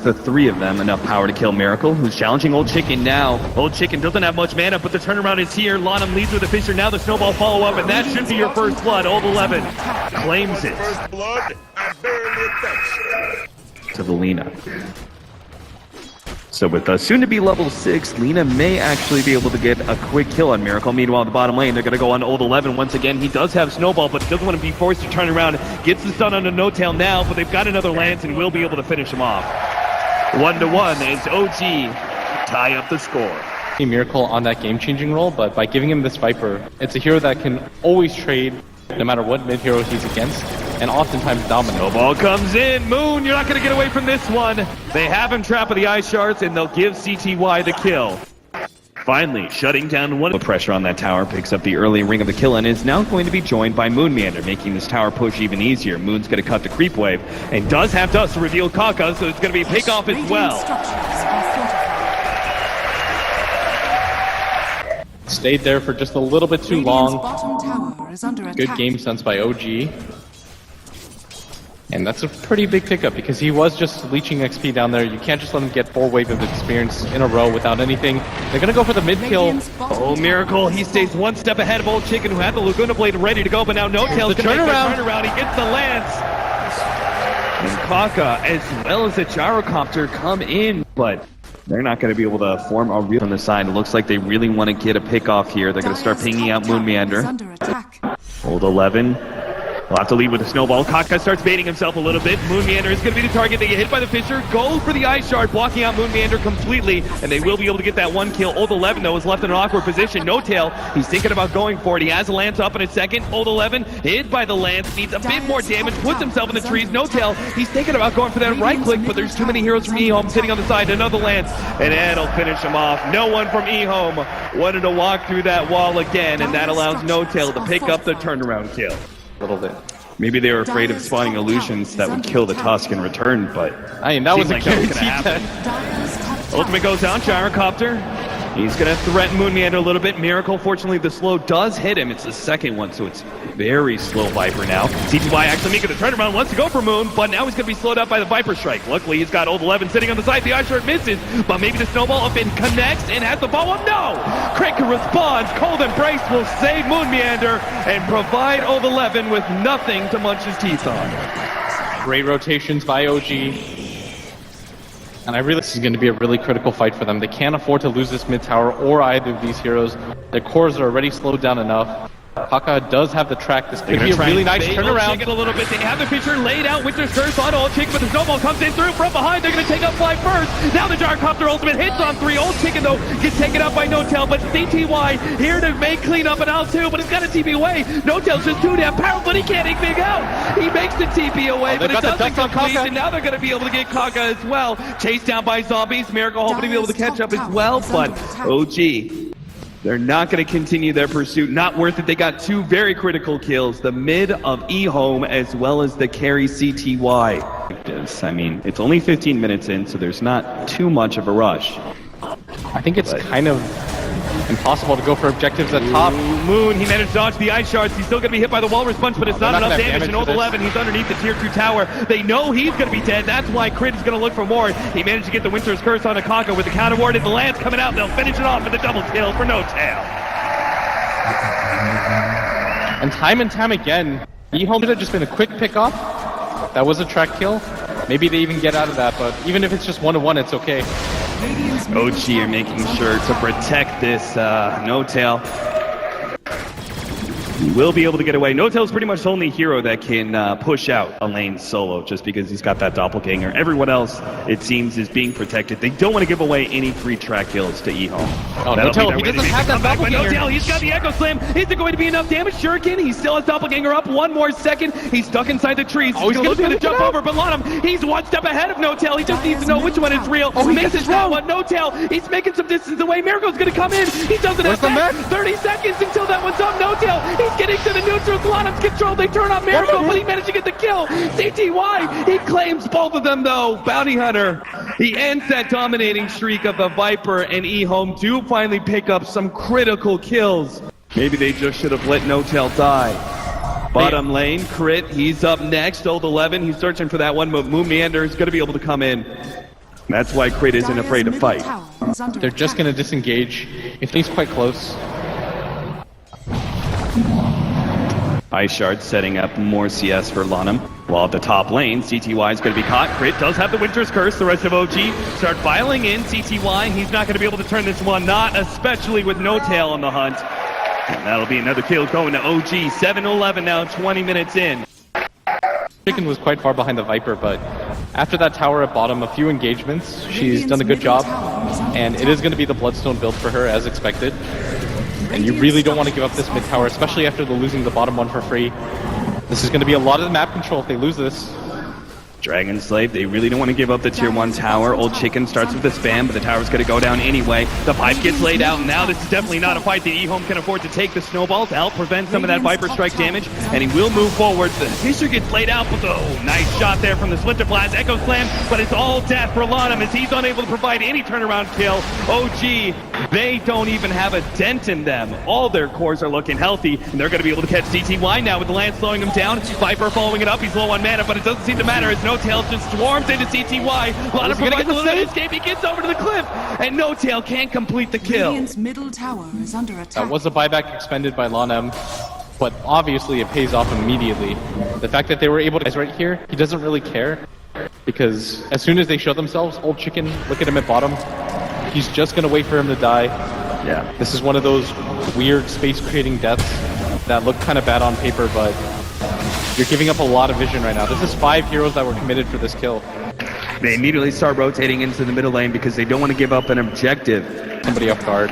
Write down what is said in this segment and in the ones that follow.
The three of them enough power to kill Miracle, who's challenging Old Chicken now. Old Chicken doesn't have much mana, but the turnaround is here. Lanham leads with the Fisher, now the snowball follow-up, and that should be your first blood. Old 11 claims it. First blood, I barely touched. To the Lina. So with soon-to-be level 6, Lina may actually be able to get a quick kill on Miracle. Meanwhile, the bottom lane, they're going to go on Old 11 once again. He does have Snowball, but he doesn't want to be forced to turn around. Gets the stun on a No-Tail now, but they've got another Lance and will be able to finish him off. 1-1 as OG tie up the score. Miracle on that game-changing role, but by giving him this Viper, it's a hero that can always trade no matter what mid-hero he's against, and oftentimes dominate. Snowball comes in. Moon, you're not going to get away from this one. They have him trapped with the ice shards, and they'll give CTY the kill. Finally, shutting down one. The pressure on that tower picks up the early ring of the kill and is now going to be joined by Moon Meander, making this tower push even easier. Moon's going to cut the creep wave and does have dust to reveal Kaka, so it's going to be a pick off as well. Stayed there for just a little bit too long. Good game sense by OG. And that's a pretty big pickup because he was just leeching XP down there. You can't just let him get 4 waves of experience in a row without anything. They're gonna go for the mid kill. Oh, Miracle, he stays one step ahead of Old Chicken, who had the Laguna Blade ready to go, but now No-Tail's gonna make the turnaround. He gets the Lance. And Kaka, as well as the Gyrocopter, come in, but they're not going to be able to form a real on the side. It looks like they really want to get a pick off here. They're going to start pinging out Moon Meander. Old 11. We'll have to lead with a snowball. Kaka starts baiting himself a little bit. Moon Meander is going to be the target. They get hit by the Fisher. Goes for the Ice Shard, blocking out Moon Meander completely, and they will be able to get that one kill. Old 11, though, is left in an awkward position. No-Tail, he's thinking about going for it. He has a Lance up in a second. Old 11, hit by the Lance, needs a bit more damage, puts himself in the trees. No-Tail, he's thinking about going for that right click, but there's too many heroes from EHOME sitting on the side. Another Lance, and that'll finish him off. No one from EHOME wanted to walk through that wall again, and that allows No-Tail to pick up the turnaround kill. A little bit. Maybe they were afraid of spawning illusions that would kill the Tusk in return, but I mean, that was a guaranteed death. Ultimate goes down, Gyrocopter. He's going to threaten Moon Meander a little bit. Miracle, fortunately, the slow does hit him. It's the second one, so it's very slow Viper now. CTY actually making the turnaround, wants to go for Moon, but now he's going to be slowed up by the Viper Strike. Luckily, he's got Old 11 sitting on the side. The Ice Shard misses, but maybe the Snowball up and connects and has the follow-up. No! Crick responds. Cold Embrace will save Moon Meander and provide Old 11 with nothing to munch his teeth on. Great rotations by OG. And I realize this is going to be a really critical fight for them. They can't afford to lose this mid tower or either of these heroes. Their cores are already slowed down enough. Kaka does have the track. This could be a really nice turnaround. A little bit. They have the Fisher laid out. Winter's Curse on Old Chicken, but the Snowball comes in through from behind. They're going to take up Fly first. Now the Gyrocopter ultimate hits on 3. Old Chicken, though, gets taken out by No-Tail, but CTY here to make clean up an L2, but it's got a TP away. No-Tail's just too damn powerful, but he can't take big out. He makes the TP away, but it doesn't complete, and now they're going to be able to get Kaka as well. Chased down by zombies. Miracle hoping to be able to catch up as well, but OG, they're not going to continue their pursuit. Not worth it. They got 2 very critical kills. The mid of EHOME as well as the carry CTY. I mean, it's only 15 minutes in, so there's not too much of a rush. I think it's kind of impossible to go for objectives at top. Moon, he managed to dodge the Ice Shards. He's still going to be hit by the Walrus Punch, but it's not enough damage. And Old 11, he's underneath the Tier 2 tower. They know he's going to be dead. That's why Crit is going to look for more. He managed to get the Winter's Curse on Kaka with the counter ward and the Lance coming out. They'll finish it off with a double kill for No-Tail. And time again, EHOME could have just been a quick pick-off. That was a track kill. Maybe they even get out of that, but even if it's just 1-1, it's okay. OG are making sure to protect this No-Tail. He will be able to get away. No-Tail's pretty much the only hero that can push out a lane solo just because he's got that doppelganger. Everyone else, it seems, is being protected. They don't want to give away any free track kills to EHOME. Oh, No-Tail, he doesn't have that doppelganger. No-Tail, he's got the Echo Slam. Is it going to be enough damage? Shuriken, he still has doppelganger up. 1 more second. He's stuck inside the trees. Oh, he's going to jump over, but Lanham, he's 1 step ahead of No-Tail. He just needs to know which one is real. Oh, he misses that one. No-Tail, he's making some distance away. Miracle's going to come in. He doesn't have that. 30 seconds until that one's up. No-Tail, he's getting to the neutral. Lanham's control. They turn on Miracle, but he managed to get the kill. CTY, he claims both of them, though. Bounty Hunter, he ends that dominating streak of the Viper, and EHOME do finally pick up some critical kills. Maybe they just should have let No-Tail die. Bottom lane, Crit, he's up next. Old 11, he's searching for that one, but Moon Meander is going to be able to come in. That's why Crit isn't afraid to fight. They're just going to disengage. If he's quite close. Ice Shard setting up more CS for Lanham. While at the top lane, CTY is going to be caught. Crit does have the Winter's Curse. The rest of OG start filing in. CTY, he's not going to be able to turn this one, not especially with No Tail on the hunt. And that'll be another kill going to OG. 7-11 now, 20 minutes in. Chicken was quite far behind the Viper, but after that tower at bottom, a few engagements, she's done a good job. And it is going to be the Bloodstone build for her, as expected. And you really don't want to give up this mid tower, especially after losing the bottom one for free. This is going to be a lot of the map control if they lose this. Dragon Slave, they really don't want to give up the tier 1 tower. Old Chicken starts with the spam, but the tower's going to go down anyway. The pipe gets laid out, and now this is definitely not a fight that EHOME can afford to take. The snowball to help prevent some of that Viper Strike damage, and he will move forward. The Fissure gets laid out, but nice shot there from the Splinter Blast. Echo Slam, but it's all death for Lanham as he's unable to provide any turnaround kill. OG, they don't even have a dent in them. All their cores are looking healthy, and they're going to be able to catch CTY now with the Lance slowing him down. Viper following it up, he's low on mana, but it doesn't seem to matter as No Tail just swarms into CTY. Lanham provides a little bit of escape, he gets over to the cliff, and No Tail can't complete the kill. Radiant's middle tower is under attack. That was a buyback expended by Lanham, but obviously it pays off immediately. The fact that they were able to right here, he doesn't really care, because as soon as they show themselves, Old Chicken, look at him at bottom, he's just going to wait for him to die. Yeah. This is one of those weird space-creating deaths that look kind of bad on paper, but you're giving up a lot of vision right now. This is 5 heroes that were committed for this kill. They immediately start rotating into the middle lane because they don't want to give up an objective. Somebody off guard.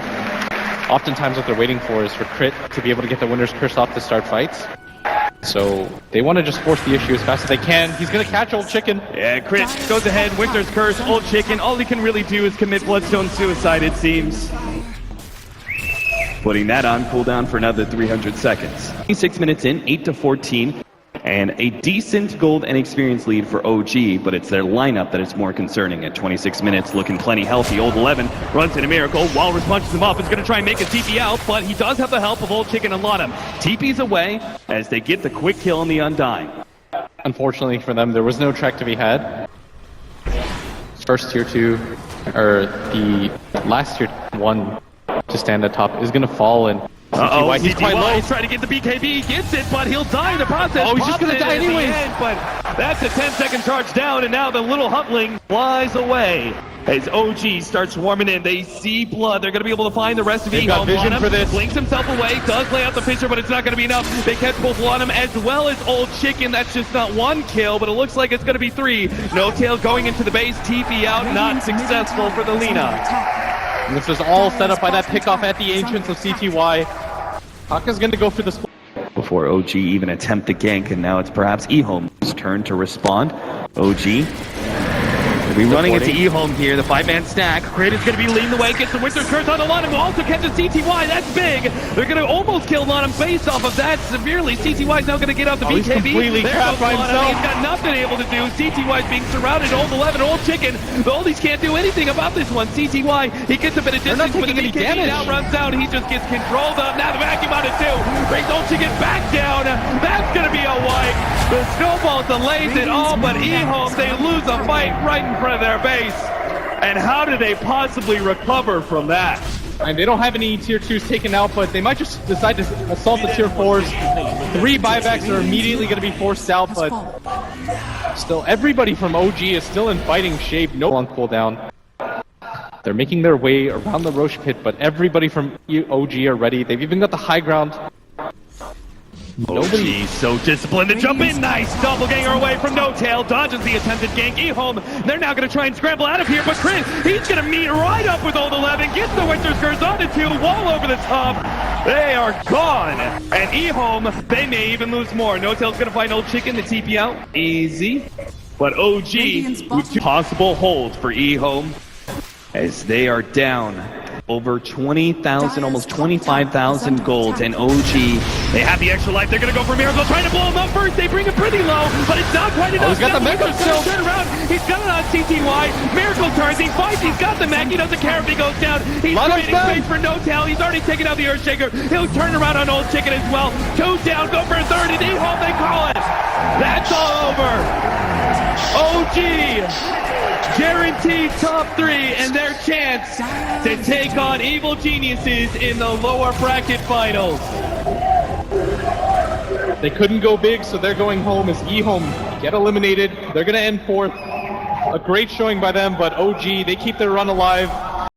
Oftentimes what they're waiting for is for Crit to be able to get the Winter's Curse off to start fights. So they want to just force the issue as fast as they can. He's going to catch Old Chicken. Yeah, Crit goes ahead, Winter's Curse, Old Chicken. All he can really do is commit Bloodstone Suicide, it seems. Putting that on cooldown for another 300 seconds. 6 minutes in, 8-14. And a decent gold and experience lead for OG, but it's their lineup that is more concerning. At 26 minutes, looking plenty healthy. Old 11 runs into Miracle. Walrus punches him up. Is going to try and make a TP out, but he does have the help of Old Chicken and Lanham. TP's away as they get the quick kill on the Undying. Unfortunately for them, there was no track to be had. First tier 2, or the last tier 1 to stand at top is going to fall, and CTY, he's quite low. He's trying to get the BKB, he gets it, but he'll die in the process. Oh, he's just gonna die anyways. But that's a 10-second charge down, and now the little Huntling flies away. As OG starts swarming in, they see blood. They're going to be able to find the rest of They've got vision for this. Blinks himself away, does lay out the Fissure, but it's not going to be enough. They catch both Lanham as well as Old Chicken. That's just not 1 kill, but it looks like it's going to be 3. No Tail going into the base, TP out, not successful for the Lina. And this was all set up by that pickoff at the entrance of CTY. Haka's going to go for the split. Before OG even attempt the gank, and now it's perhaps EHOME's turn to respond. OG will be running into EHOME here, the 5-man stack. Crit is going to be leading the way, gets the Winter's Curse on the Lanham, who also catches CTY, that's big! They're going to almost kill Lanham based off of that severely. CTY's now going to get out the BKB. He's completely trapped by himself. He's got nothing able to do. CTY's being surrounded, Old 11, Old Chicken. The Oldies can't do anything about this one. CTY, he gets a bit of distance, but the BKB now runs out. He just gets controlled up. Now the vacuum out of 2. Brings Old Chicken back down. That's going to be a wipe. The snowball delays it all, but EHOME, they lose a fight right in front of their base. And how do they possibly recover from that? And they don't have any tier 2s taken out, but they might just decide to assault the tier 4s. 3 buybacks are immediately going to be forced out, but still, everybody from OG is still in fighting shape. No on cooldown. They're making their way around the Roche pit, but everybody from OG are ready. They've even got the high ground. OG so disciplined to jump in. Nice doppelganger away from No Tail. Dodges the attempted gank. EHOME, they're now going to try and scramble out of here, but Chris, he's going to meet right up with Old 11. Gets the Winter's Curse onto 2. Wall over the top. They are gone. And EHOME, they may even lose more. No Tail's going to find Old Chicken, the TP out. Easy. But OG, with possible hold for EHOME as they are down over 20,000, almost 25,000 gold, and OG, they have the extra life. They're going to go for Miracle, trying to blow him up first. They bring him pretty low, but it's not quite enough. He's got the Miracle still. Turn around. He's got it on CTY. Miracle turns. He fights. He's got the mech. He doesn't care if he goes down. He's creating space for No Tail. He's already taken out the Earthshaker. He'll turn around on Old Chicken as well. 2 down, go for a 3rd, and EHOME, they call it. That's all over. OG guaranteed top 3 and their chance to take on Evil Geniuses in the lower bracket finals. They couldn't go big, so they're going home as EHOME get eliminated. They're going to end 4th. A great showing by them, but OG, they keep their run alive.